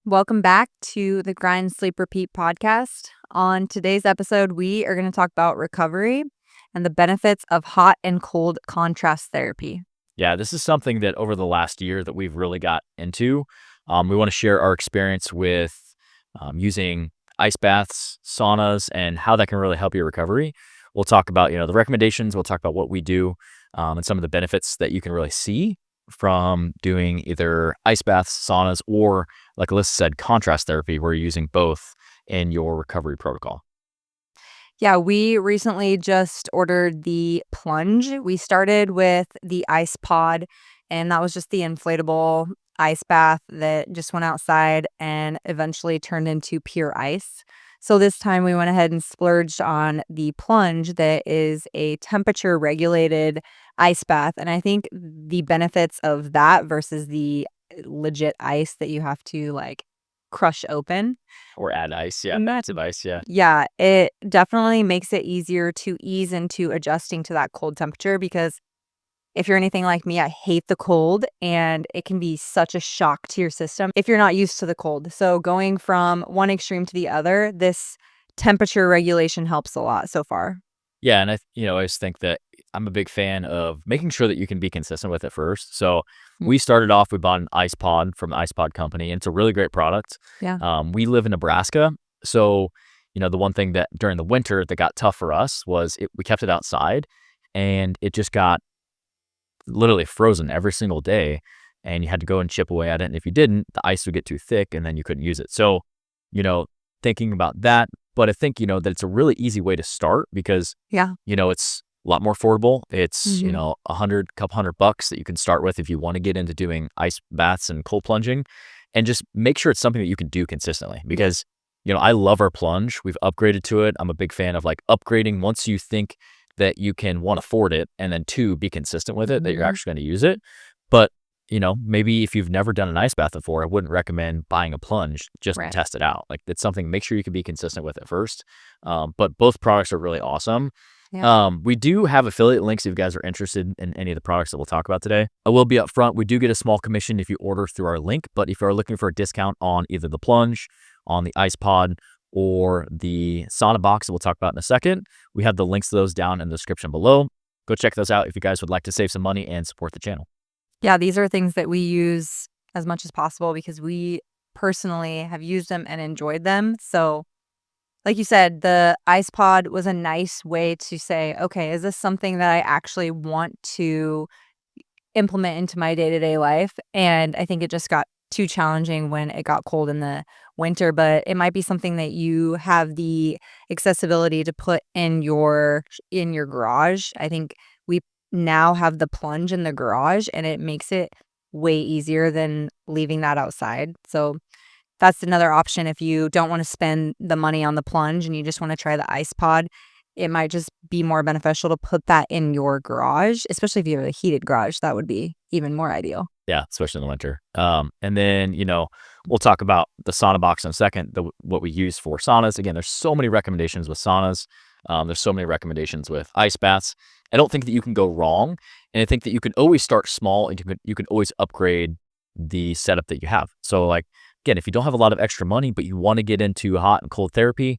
Welcome back to the Grind, Sleep, Repeat podcast. On today's episode, we are going to talk about recovery and the benefits of hot and cold contrast therapy. Yeah, this is something that over the last year that we've really got into. We want to share our experience with using ice baths, saunas, and how that can really help your recovery. We'll talk about, the recommendations. We'll talk about what we do and some of the benefits that you can really see from doing either ice baths, saunas, or like Alyssa said, contrast therapy, where you're using both in your recovery protocol. Yeah, we recently just ordered the plunge. We started with the ice pod, and that was just the inflatable ice bath that just went outside and eventually turned into pure ice. So this time we went ahead and splurged on the plunge that is a temperature regulated ice bath. And I think the benefits of that versus the legit ice that you have to like crush open. Or add ice. Yeah, massive ice. Yeah. Yeah, it definitely makes it easier to ease into adjusting to that cold temperature because if you're anything like me, I hate the cold and it can be such a shock to your system if you're not used to the cold. So going from one extreme to the other, this temperature regulation helps a lot so far. Yeah, and I always think that I'm a big fan of making sure that you can be consistent with it first. So Mm. we started off, we bought an ice pod from the ice pod company, and it's a really great product. Yeah. We live in Nebraska, so the one thing that during the winter that got tough for us was we kept it outside, and it just got literally frozen every single day, and you had to go and chip away at it. And if you didn't, the ice would get too thick, and then you couldn't use it. So, you know, thinking about that, but I think that it's a really easy way to start because Yeah. it's a lot more affordable. It's, Mhm. couple $100 that you can start with if you want to get into doing ice baths and cold plunging, and just make sure it's something that you can do consistently because, I love our plunge. We've upgraded to it. I'm a big fan of like upgrading once you think that you can, one, afford it, and then two, be consistent with it, that you're Mhm. actually going to use it. But, maybe if you've never done an ice bath before, I wouldn't recommend buying a plunge just to Right. test it out. Like it's something, make sure you can be consistent with it first. But both products are really awesome. Yeah. We do have affiliate links if you guys are interested in any of the products that we'll talk about today. I will be upfront. We do get a small commission if you order through our link, but if you are looking for a discount on either the plunge, on the ice pod, or the sauna box that we'll talk about in a second, we have the links to those down in the description below. Go check those out if you guys would like to save some money and support the channel. Yeah, these are things that we use as much as possible because we personally have used them and enjoyed them. So like you said, the ice pod was a nice way to say, okay, is this something that I actually want to implement into my day-to-day life? And I think it just got too challenging when it got cold in the winter, but it might be something that you have the accessibility to put in your garage. I think we now have the plunge in the garage and it makes it way easier than leaving that outside. So that's another option if you don't wanna spend the money on the plunge and you just wanna try the ice pod. It might just be more beneficial to put that in your garage, especially if you have a heated garage, that would be even more ideal. Yeah, especially in the winter. And then, we'll talk about the sauna box in a second, what we use for saunas. Again, there's so many recommendations with saunas. There's so many recommendations with ice baths. I don't think that you can go wrong. And I think that you can always start small and you can always upgrade the setup that you have. So like, again, if you don't have a lot of extra money, but you want to get into hot and cold therapy,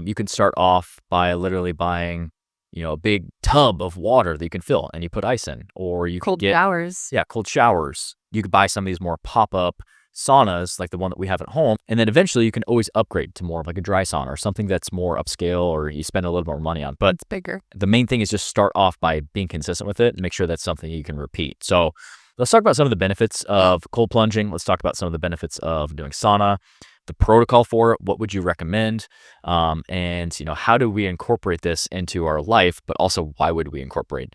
you can start off by literally buying, a big tub of water that you can fill and you put ice in, or you could Cold get, showers. yeah, cold showers. You could buy some of these more pop-up saunas like the one that we have at home. And then eventually you can always upgrade to more of like a dry sauna or something that's more upscale or you spend a little more money on. But It's bigger. the main thing is just start off by being consistent with it and make sure that's something you can repeat. So let's talk about some of the benefits of cold plunging. Let's talk about some of the benefits of doing sauna, the protocol for it. What would you recommend? And how do we incorporate this into our life? But also, why would we incorporate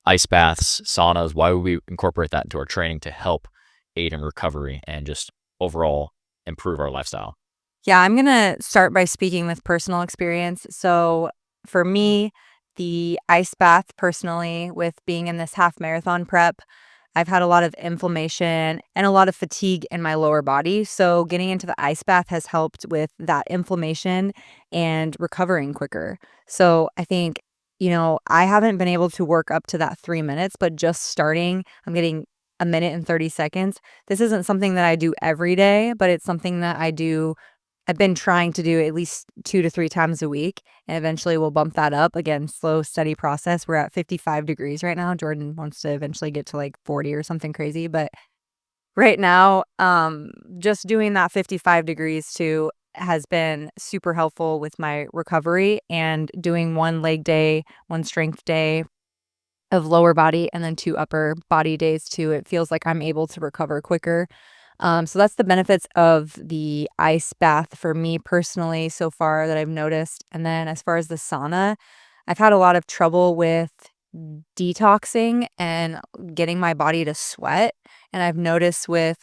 ice baths, saunas? Why would we incorporate that into our training to help aid in recovery and just overall improve our lifestyle? Yeah, I'm gonna start by speaking with personal experience. So for me, the ice bath personally, with being in this half marathon prep, I've had a lot of inflammation and a lot of fatigue in my lower body. So getting into the ice bath has helped with that inflammation and recovering quicker. So I think, I haven't been able to work up to that 3 minutes, but just starting, I'm getting a minute and 30 seconds. This isn't something that I do every day, but it's something that I've been trying to do at least 2 to 3 times a week, and eventually we'll bump that up. Again, slow, steady process. We're at 55 degrees right now. Jordan wants to eventually get to, like, 40 or something crazy, but right now, just doing that 55 degrees too has been super helpful with my recovery, and doing 1 leg day, 1 strength day of lower body, and then 2 upper body days too. It feels like I'm able to recover quicker. So that's the benefits of the ice bath for me personally so far that I've noticed. And then as far as the sauna, I've had a lot of trouble with detoxing and getting my body to sweat. And I've noticed with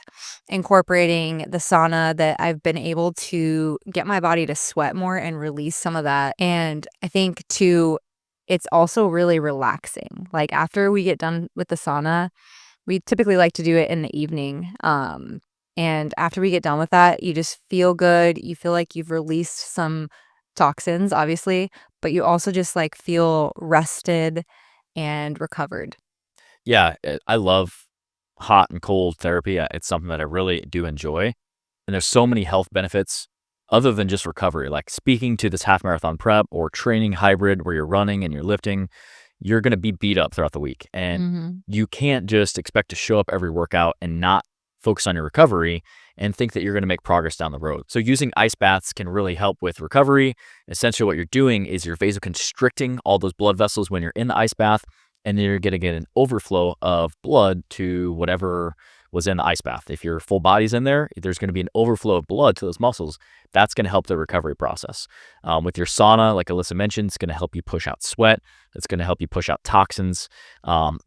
incorporating the sauna that I've been able to get my body to sweat more and release some of that. And I think too, it's also really relaxing. Like after we get done with the sauna, we typically like to do it in the evening, and after we get done with that, you just feel good, you feel like you've released some toxins, obviously, but you also just, like, feel rested and recovered. Yeah, I love hot and cold therapy. It's something that I really do enjoy. And there's so many health benefits other than just recovery. Like speaking to this half marathon prep or training hybrid where you're running and you're lifting, you're going to be beat up throughout the week. And Mhm. you can't just expect to show up every workout and not focus on your recovery and think that you're going to make progress down the road. So using ice baths can really help with recovery. Essentially what you're doing is you're vasoconstricting all those blood vessels when you're in the ice bath, and then you're going to get an overflow of blood to whatever was in the ice bath. If your full body's in there, there's going to be an overflow of blood to those muscles. That's going to help the recovery process. With your sauna, like Alyssa mentioned, it's going to help you push out sweat. It's going to help you push out toxins.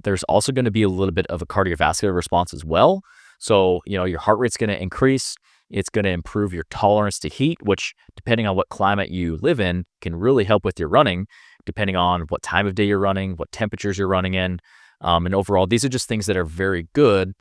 There's also going to be a little bit of a cardiovascular response as well. So, your heart rate's going to increase. It's going to improve your tolerance to heat, which, depending on what climate you live in, can really help with your running, depending on what time of day you're running, what temperatures you're running in. And overall, these are just things that are very good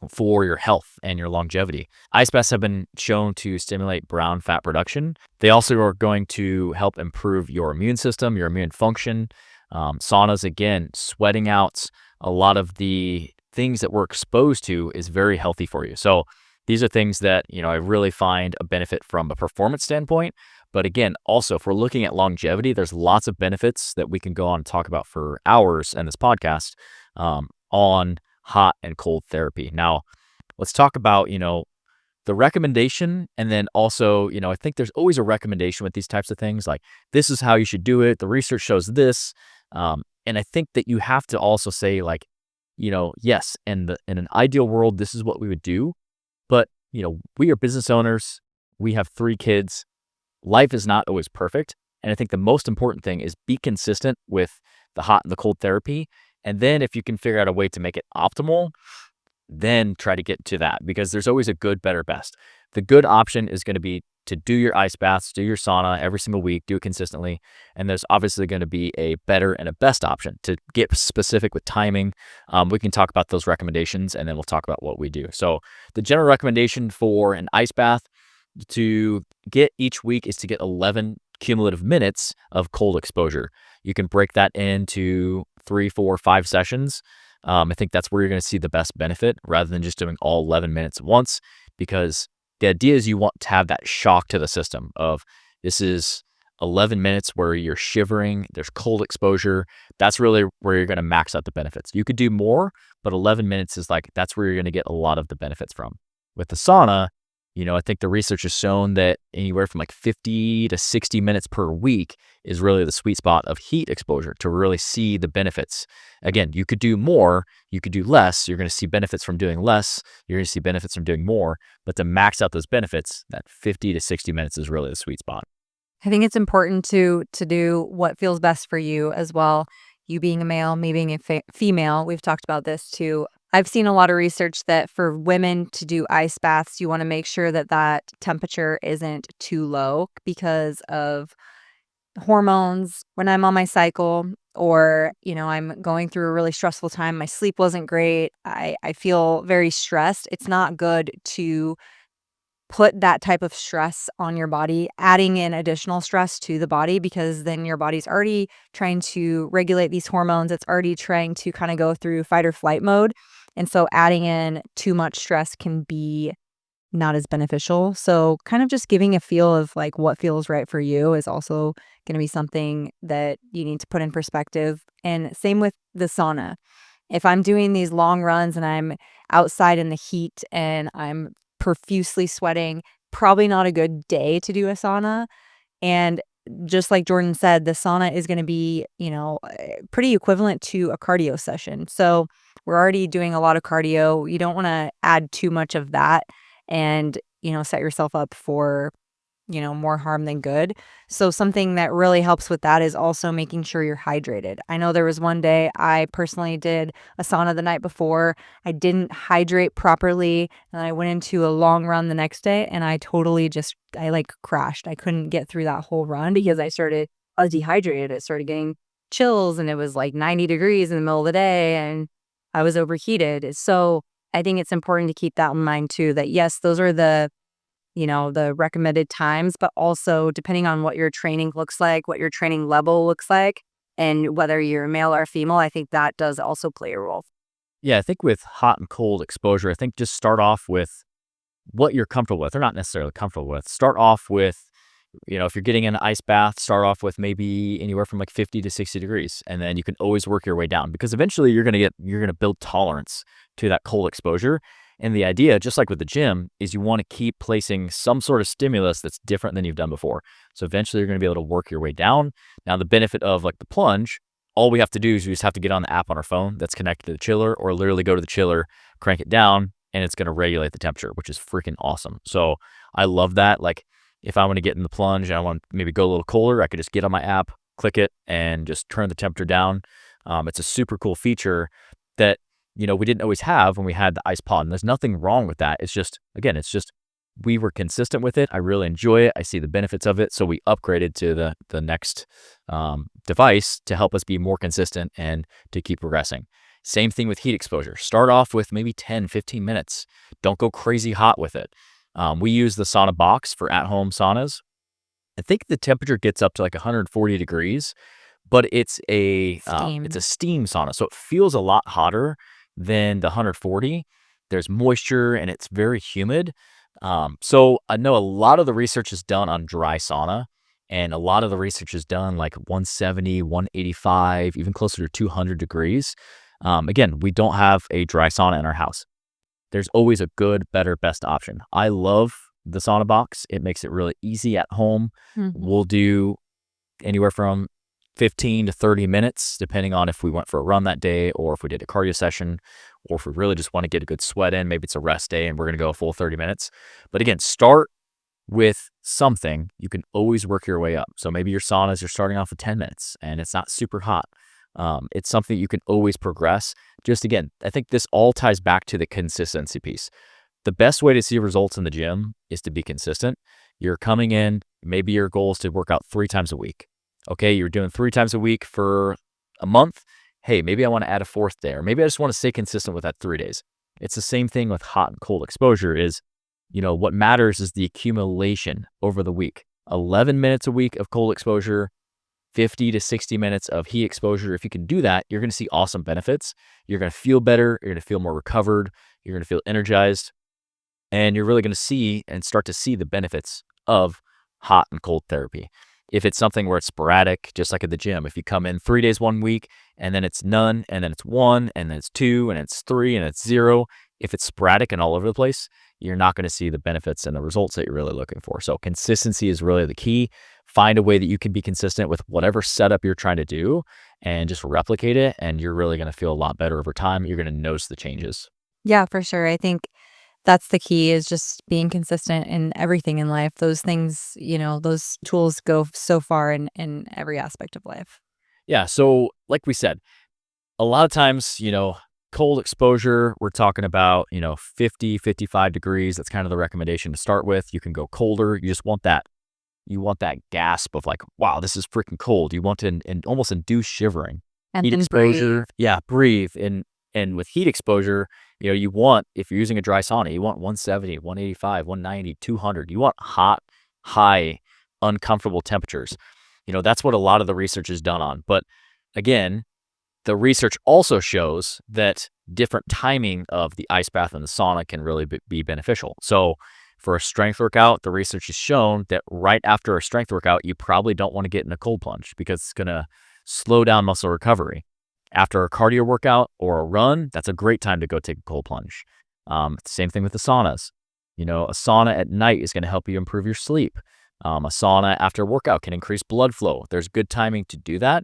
for your health and your longevity. Ice baths have been shown to stimulate brown fat production. They also are going to help improve your immune system, your immune function. Saunas, again, sweating out a lot of the things that we're exposed to is very healthy for you. So these are things that, I really find a benefit from a performance standpoint. But again, also, if we're looking at longevity, there's lots of benefits that we can go on and talk about for hours in this podcast on hot and cold therapy. Now, let's talk about, the recommendation. And then also, I think there's always a recommendation with these types of things. Like, this is how you should do it. The research shows this. And I think that you have to also say, like, yes, in an ideal world, this is what we would do. But, we are business owners. We have 3 kids. Life is not always perfect. And I think the most important thing is be consistent with the hot and the cold therapy. And then if you can figure out a way to make it optimal, then try to get to that, because there's always a good, better, best. The good option is going to be to do your ice baths, do your sauna every single week, do it consistently. And there's obviously going to be a better and a best option to get specific with timing. We can talk about those recommendations, and then we'll talk about what we do. So the general recommendation for an ice bath to get each week is to get 11 cumulative minutes of cold exposure. You can break that into 3, 4, 5 sessions. I think that's where you're going to see the best benefit, rather than just doing all 11 minutes at once, because the idea is you want to have that shock to the system of, this is 11 minutes where you're shivering, there's cold exposure. That's really where you're going to max out the benefits. You could do more, but 11 minutes is like, that's where you're going to get a lot of the benefits from. With the sauna, I think the research has shown that anywhere from like 50 to 60 minutes per week is really the sweet spot of heat exposure to really see the benefits. Again, you could do more, you could do less. You're going to see benefits from doing less. You're going to see benefits from doing more. But to max out those benefits, that 50 to 60 minutes is really the sweet spot. I think it's important to do what feels best for you as well. You being a male, me being a female, we've talked about this too. I've seen a lot of research that for women to do ice baths, you want to make sure that that temperature isn't too low because of hormones. When I'm on my cycle, or, I'm going through a really stressful time, my sleep wasn't great, I feel very stressed. It's not good to put that type of stress on your body, adding in additional stress to the body, because then your body's already trying to regulate these hormones. It's already trying to kind of go through fight or flight mode. And so adding in too much stress can be not as beneficial. So kind of just giving a feel of like what feels right for you is also going to be something that you need to put in perspective. And same with the sauna. If I'm doing these long runs and I'm outside in the heat and I'm profusely sweating, probably not a good day to do a sauna. And just like Jordan said, the sauna is gonna be, pretty equivalent to a cardio session. So, we're already doing a lot of cardio. You don't wanna add too much of that and, set yourself up for more harm than good. So something that really helps with that is also making sure you're hydrated. I know there was one day I personally did a sauna the night before. I didn't hydrate properly and I went into a long run the next day and I like crashed. I couldn't get through that whole run because I was dehydrated. I started getting chills and it was like 90 degrees in the middle of the day and I was overheated. So I think it's important to keep that in mind too, that yes, those are the recommended times, but also depending on what your training looks like, what your training level looks like, and whether you're male or female, I think that does also play a role. Yeah, I think with hot and cold exposure, I think just start off with what you're comfortable with or not necessarily comfortable with. Start off with, if you're getting an ice bath, start off with maybe anywhere from like 50 to 60 degrees. And then you can always work your way down because eventually you're going to build tolerance to that cold exposure. And the idea, just like with the gym, is you want to keep placing some sort of stimulus that's different than you've done before. So eventually you're going to be able to work your way down. Now, the benefit of like the plunge, all we have to do is we just have to get on the app on our phone that's connected to the chiller or literally go to the chiller, crank it down, and it's going to regulate the temperature, which is freaking awesome. So I love that. Like if I want to get in the plunge and I want to maybe go a little colder, I could just get on my app, click it, and just turn the temperature down. It's a super cool feature that we didn't always have when we had the ice pod. And there's nothing wrong with that. It's just, again, we were consistent with it. I really enjoy it. I see the benefits of it. So we upgraded to the next device to help us be more consistent and to keep progressing. Same thing with heat exposure. Start off with maybe 10, 15 minutes. Don't go crazy hot with it. We use the sauna box for at-home saunas. I think the temperature gets up to like 140 degrees, but it's a Steam. steam sauna, so it feels a lot hotter than the 140. There's moisture and it's very humid. So I know a lot of the research is done on dry sauna, and a lot of the research is done like 170, 185, even closer to 200 degrees. Again, we don't have a dry sauna in our house. There's always a good, better, best option. I love the sauna box. It makes it really easy at home. Mhm. We'll do anywhere from 15 to 30 minutes, depending on if we went for a run that day or if we did a cardio session or if we really just want to get a good sweat in. Maybe it's a rest day and we're going to go a full 30 minutes. But again, start with something. You can always work your way up. So maybe your saunas, you're starting off with 10 minutes and it's not super hot. It's something you can always progress. Just again, I think this all ties back to the consistency piece. The best way to see results in the gym is to be consistent. You're coming in, maybe your goal is to work out 3 times a week. Okay, you're doing 3 times a week for a month. Hey, maybe I want to add a fourth day, or maybe I just want to stay consistent with that 3 days. It's the same thing with hot and cold exposure is, what matters is the accumulation over the week. 11 minutes a week of cold exposure, 50 to 60 minutes of heat exposure. If you can do that, you're going to see awesome benefits. You're going to feel better. You're going to feel more recovered. You're going to feel energized. And you're really going to see and start to see the benefits of hot and cold therapy. If it's something where it's sporadic, just like at the gym, if you come in 3 days one week and then it's none, and then it's one, and then it's two, and it's three, and it's zero, if it's sporadic and all over the place, you're not going to see the benefits and the results that you're really looking for. So consistency is really the key. Find a way that you can be consistent with whatever setup you're trying to do and just replicate it. And you're really going to feel a lot better over time. You're going to notice the changes. Yeah, for sure. I think that's the key is just being consistent in everything in life. Those things, those tools go so far in every aspect of life. Yeah. So, like we said, a lot of times, cold exposure, we're talking about, 50, 55 degrees. That's kind of the recommendation to start with. You can go colder. You just want that. You want that gasp of like, wow, this is freaking cold. You want to almost induce shivering. And Heat then breathe. exposure, yeah, breathe. And with heat exposure, you want, if you're using a dry sauna, you want 170, 185, 190, 200. You want hot, high, uncomfortable temperatures. That's what a lot of the research is done on. But again, the research also shows that different timing of the ice bath and the sauna can really be beneficial. So for a strength workout, the research has shown that right after a strength workout, you probably don't want to get in a cold plunge because it's going to slow down muscle recovery. After a cardio workout or a run, that's a great time to go take a cold plunge. Same thing with the saunas. A sauna at night is going to help you improve your sleep. A sauna after a workout can increase blood flow. There's good timing to do that.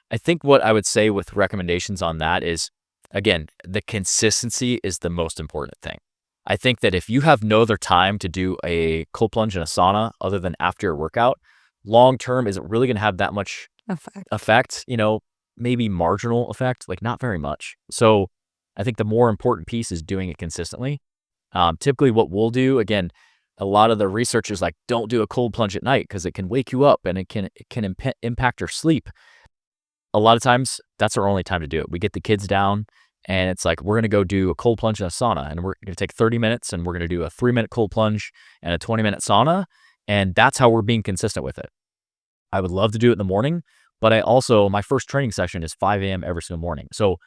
I think what I would say with recommendations on that is, again, the consistency is the most important thing. I think that if you have no other time to do a cold plunge in a sauna other than after your workout, long term isn't really going to have that much effect, maybe marginal effect, like not very much. So I think the more important piece is doing it consistently. Typically what we'll do, again, a lot of the researchers like don't do a cold plunge at night because it can wake you up and it can impact your sleep. A lot of times that's our only time to do it. We get the kids down and it's like, we're going to go do a cold plunge in a sauna and we're going to take 30 minutes and we're going to do a 3-minute cold plunge and a 20-minute sauna. And that's how we're being consistent with it. I would love to do it in the morning, but my first training session is 5 a.m. every single morning. So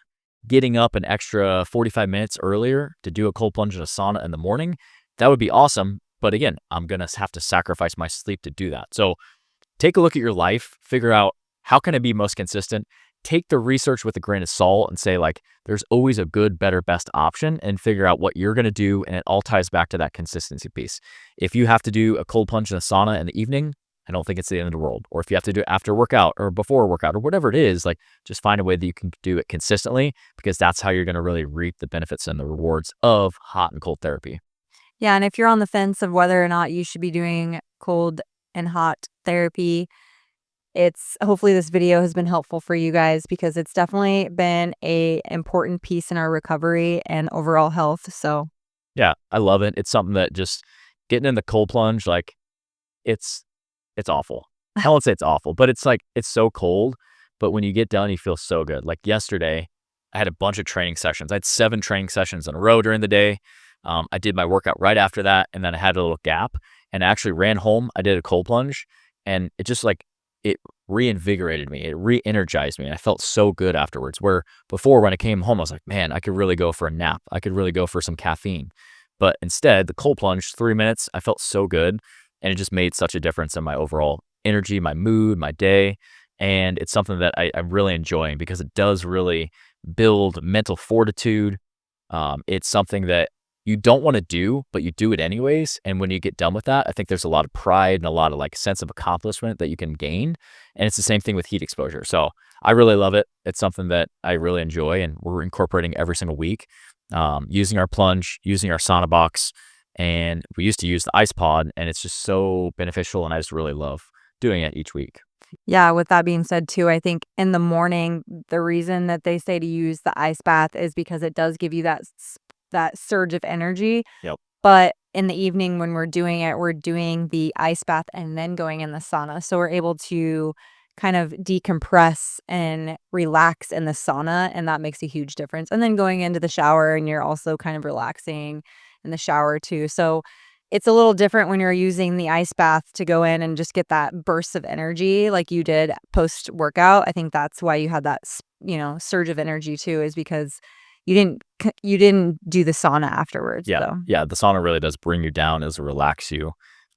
getting up an extra 45 minutes earlier to do a cold plunge in a sauna in the morning, that would be awesome. But again, I'm going to have to sacrifice my sleep to do that. So take a look at your life, figure out how can I be most consistent? Take the research with a grain of salt and say like, there's always a good, better, best option and figure out what you're going to do. And it all ties back to that consistency piece. If you have to do a cold plunge in a sauna in the evening, I don't think it's the end of the world. Or if you have to do it after workout or before workout or whatever it is, like just find a way that you can do it consistently because that's how you're going to really reap the benefits and the rewards of hot and cold therapy. Yeah, and if you're on the fence of whether or not you should be doing cold and hot therapy, hopefully this video has been helpful for you guys because it's definitely been a important piece in our recovery and overall health. So Yeah, I love it. It's something that just getting in the cold plunge, like it's awful. I won't say it's awful, but it's like, it's so cold. But when you get done, you feel so good. Like yesterday, I had a bunch of training sessions. I had 7 training sessions in a row during the day. I did my workout right after that. And then I had a little gap and I actually ran home. I did a cold plunge and it just like, it reinvigorated me. It re-energized me. I felt so good afterwards. Where before when I came home, I was like, man, I could really go for a nap. I could really go for some caffeine. But instead, the cold plunge, 3 minutes, I felt so good. And it just made such a difference in my overall energy, my mood, my day. And it's something that I'm really enjoying because it does really build mental fortitude. It's something that you don't want to do, but you do it anyways. And when you get done with that, I think there's a lot of pride and a lot of like sense of accomplishment that you can gain. And it's the same thing with heat exposure. So I really love it. It's something that I really enjoy and we're incorporating every single week, using our plunge, using our sauna box. And we used to use the ice pod and it's just so beneficial. And I just really love doing it each week. yeah, with that being said too, I think in the morning, the reason that they say to use the ice bath is because it does give you that surge of energy. Yep. But in the evening when we're doing the ice bath and then going in the sauna. So we're able to kind of decompress and relax in the sauna, and that makes a huge difference. And then going into the shower and you're also kind of relaxing in the shower too. So it's a little different when you're using the ice bath to go in and just get that burst of energy like you did post workout. I think that's why you had that, surge of energy too, is because you didn't do the sauna afterwards. Yeah. So Yeah. The sauna really does bring you down as relax you.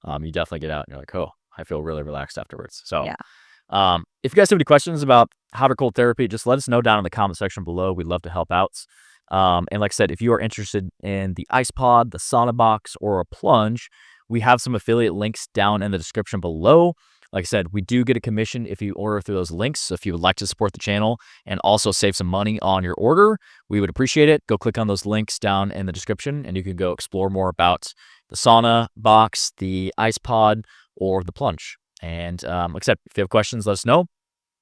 You definitely get out and you're like, oh, I feel really relaxed afterwards. So, yeah. if you guys have any questions about hot or cold therapy, just let us know down in the comment section below. We'd love to help out. And like I said, if you are interested in the ice pod, the sauna box, or a plunge, we have some affiliate links down in the description below. Like I said, we do get a commission if you order through those links. So if you would like to support the channel and also save some money on your order, we would appreciate it. Go click on those links down in the description and you can go explore more about the sauna box, the ice pod, or the plunge. And like I said, if you have questions, let us know.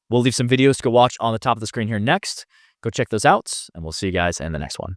We'll leave some videos to go watch on the top of the screen here next. Go check those out, and we'll see you guys in the next one.